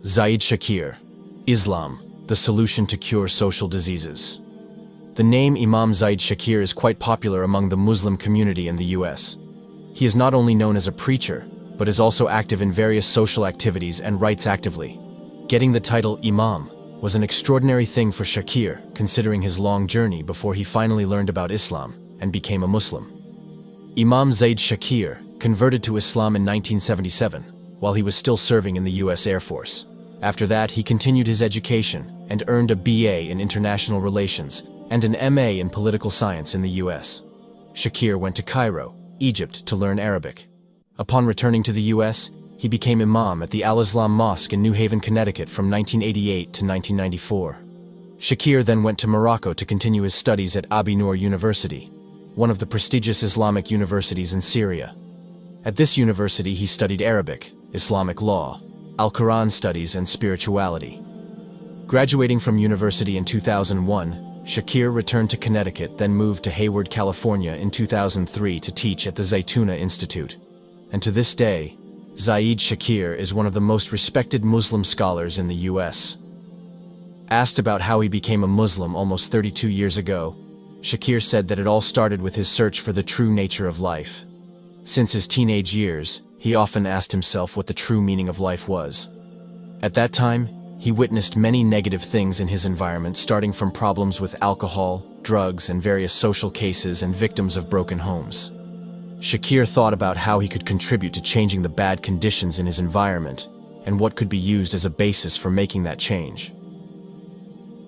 Zaid Shakir, Islam, the solution to cure social diseases. The name Imam Zaid Shakir is quite popular among the Muslim community in the US. He is not only known as a preacher, but is also active in various social activities and writes actively. Getting the title Imam was an extraordinary thing for Shakir, considering his long journey before he finally learned about Islam and became a Muslim. Imam Zaid Shakir converted to Islam in 1977, while he was still serving in the US Air Force. After that, he continued his education and earned a BA in International Relations and an MA in Political Science in the US. Shakir went to Cairo, Egypt, to learn Arabic. Upon returning to the US, he became imam at the Al-Islam Mosque in New Haven, Connecticut from 1988 to 1994. Shakir then went to Morocco to continue his studies at Abi Noor University, one of the prestigious Islamic universities in Syria. At this university, he studied Arabic, Islamic law, Al-Quran studies, and spirituality. Graduating from university in 2001, Shakir returned to Connecticut, then moved to Hayward, California in 2003 to teach at the Zaytuna Institute. And to this day, Zaid Shakir is one of the most respected Muslim scholars in the US. Asked about how he became a Muslim almost 32 years ago, Shakir said that it all started with his search for the true nature of life. Since his teenage years, he often asked himself what the true meaning of life was. At that time, he witnessed many negative things in his environment, starting from problems with alcohol, drugs, and various social cases and victims of broken homes. Shakir thought about how he could contribute to changing the bad conditions in his environment and what could be used as a basis for making that change.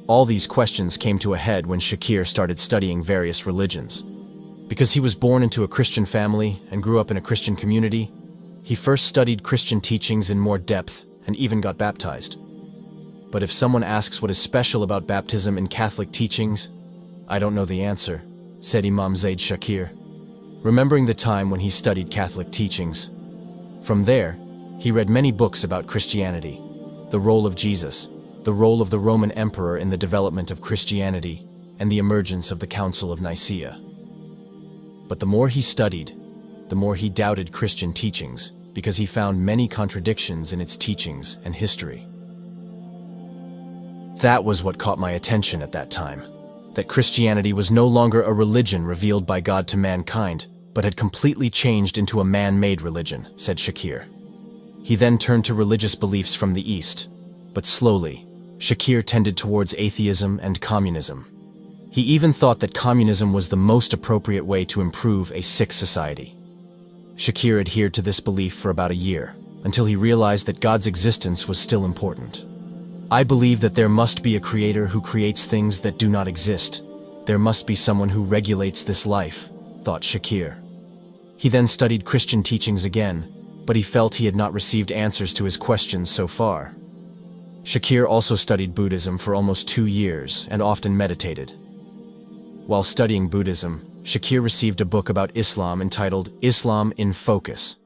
All these questions came to a head when Shakir started studying various religions. Because he was born into a Christian family and grew up in a Christian community, he first studied Christian teachings in more depth and even got baptized. But if someone asks what is special about baptism in Catholic teachings, I don't know the answer, said Imam Zaid Shakir, remembering the time when he studied Catholic teachings. From there, he read many books about Christianity, the role of Jesus, the role of the Roman Emperor in the development of Christianity, and the emergence of the Council of Nicaea. But the more he studied, the more he doubted Christian teachings, because he found many contradictions in its teachings and history. That was what caught my attention at that time, that Christianity was no longer a religion revealed by God to mankind, but had completely changed into a man-made religion, said Shakir. He then turned to religious beliefs from the East, but slowly, Shakir tended towards atheism and communism. He even thought that communism was the most appropriate way to improve a sick society. Shakir adhered to this belief for about a year, until he realized that God's existence was still important. I believe that there must be a creator who creates things that do not exist. There must be someone who regulates this life, thought Shakir. He then studied Christian teachings again, but he felt he had not received answers to his questions so far. Shakir also studied Buddhism for almost 2 years and often meditated. While studying Buddhism, Shakir received a book about Islam entitled Islam in Focus.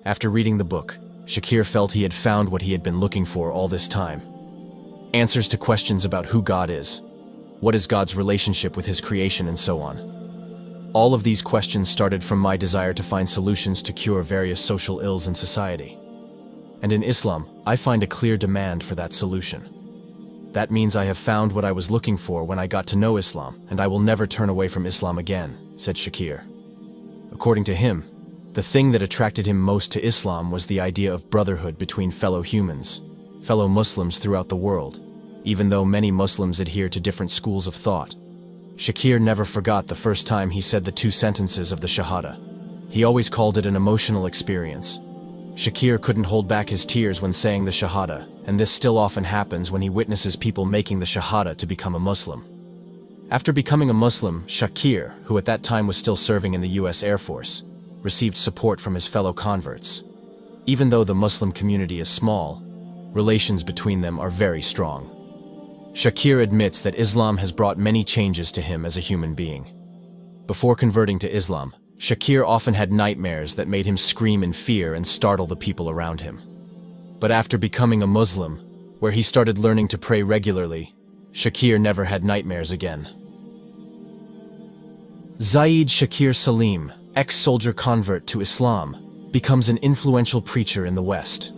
After reading the book, Shakir felt he had found what he had been looking for all this time. Answers to questions about who God is, what is God's relationship with his creation, and so on. All of these questions started from my desire to find solutions to cure various social ills in society. And in Islam, I find a clear demand for that solution. That means I have found what I was looking for when I got to know Islam, and I will never turn away from Islam again, said Shakir. According to him, the thing that attracted him most to Islam was the idea of brotherhood between fellow humans, fellow Muslims throughout the world, even though many Muslims adhere to different schools of thought. Shakir never forgot the first time he said the 2 sentences of the Shahada. He always called it an emotional experience. Shakir couldn't hold back his tears when saying the Shahada, and this still often happens when he witnesses people making the Shahada to become a Muslim. After becoming a Muslim, Shakir, who at that time was still serving in the US Air Force, received support from his fellow converts. Even though the Muslim community is small, relations between them are very strong. Shakir admits that Islam has brought many changes to him as a human being. Before converting to Islam, Shakir often had nightmares that made him scream in fear and startle the people around him. But after becoming a Muslim, where he started learning to pray regularly, Shakir never had nightmares again. Zaid Shakir Salim, ex-soldier convert to Islam, becomes an influential preacher in the West.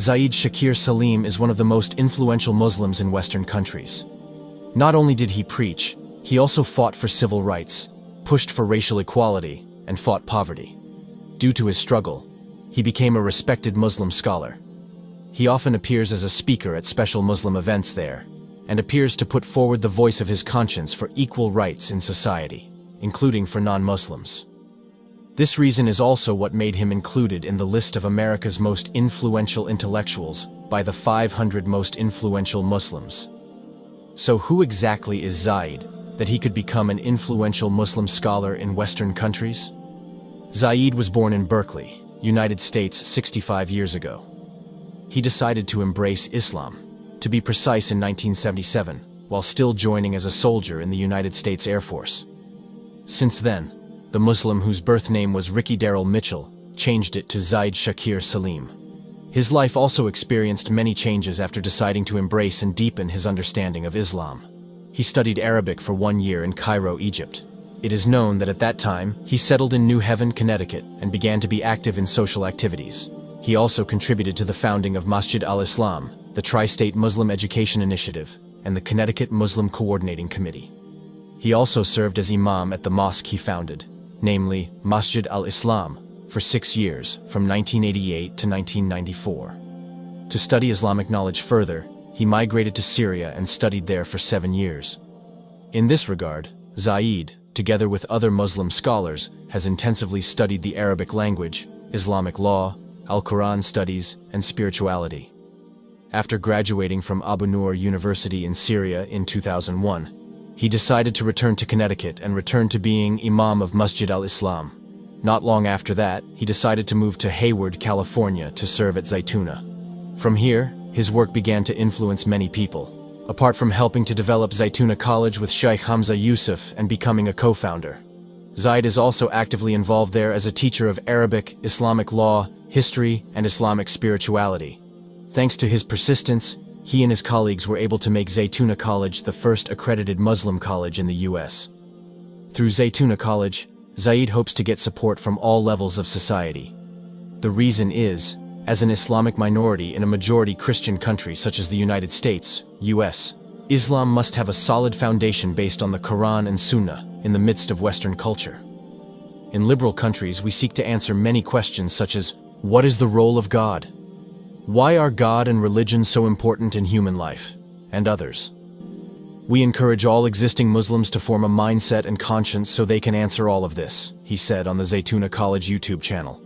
Zaid Shakir Salim is one of the most influential Muslims in Western countries. Not only did he preach, he also fought for civil rights, pushed for racial equality, and fought poverty. Due to his struggle, he became a respected Muslim scholar. He often appears as a speaker at special Muslim events there, and appears to put forward the voice of his conscience for equal rights in society, including for non-Muslims. This reason is also what made him included in the list of America's most influential intellectuals by the 500 most influential Muslims. So who exactly is Zaid, that he could become an influential Muslim scholar in Western countries? Zaid was born in Berkeley, United States 65 years ago. He decided to embrace Islam, to be precise in 1977, while still joining as a soldier in the United States Air Force. Since then, the Muslim whose birth name was Ricky Darrell Mitchell changed it to Zaid Shakir Salim. His life also experienced many changes after deciding to embrace and deepen his understanding of Islam. He studied Arabic for 1 year in Cairo, Egypt. It is known that at that time, he settled in New Haven, Connecticut, and began to be active in social activities. He also contributed to the founding of Masjid al-Islam, the Tri-State Muslim Education Initiative, and the Connecticut Muslim Coordinating Committee. He also served as imam at the mosque he founded, namely Masjid al-Islam, for 6 years, from 1988 to 1994. To study Islamic knowledge further, he migrated to Syria and studied there for 7 years. In this regard, Zaid, together with other Muslim scholars, has intensively studied the Arabic language, Islamic law, Al-Quran studies, and spirituality. After graduating from Abu Nur University in Syria in 2001, he decided to return to Connecticut and return to being Imam of Masjid al-Islam. Not long after that, he decided to move to Hayward, California to serve at Zaytuna. From here, his work began to influence many people. Apart from helping to develop Zaytuna College with Sheikh Hamza Yusuf and becoming a co-founder, Zaid is also actively involved there as a teacher of Arabic, Islamic law, history, and Islamic spirituality. Thanks to his persistence, he and his colleagues were able to make Zaytuna College the first accredited Muslim college in the US. Through Zaytuna College, Zaid hopes to get support from all levels of society. The reason is, as an Islamic minority in a majority Christian country such as the United States, US, Islam must have a solid foundation based on the Quran and Sunnah in the midst of Western culture. In liberal countries, we seek to answer many questions such as, what is the role of God? Why are God and religion so important in human life? And others. We encourage all existing Muslims to form a mindset and conscience so they can answer all of this, he said on the Zaytuna College YouTube channel.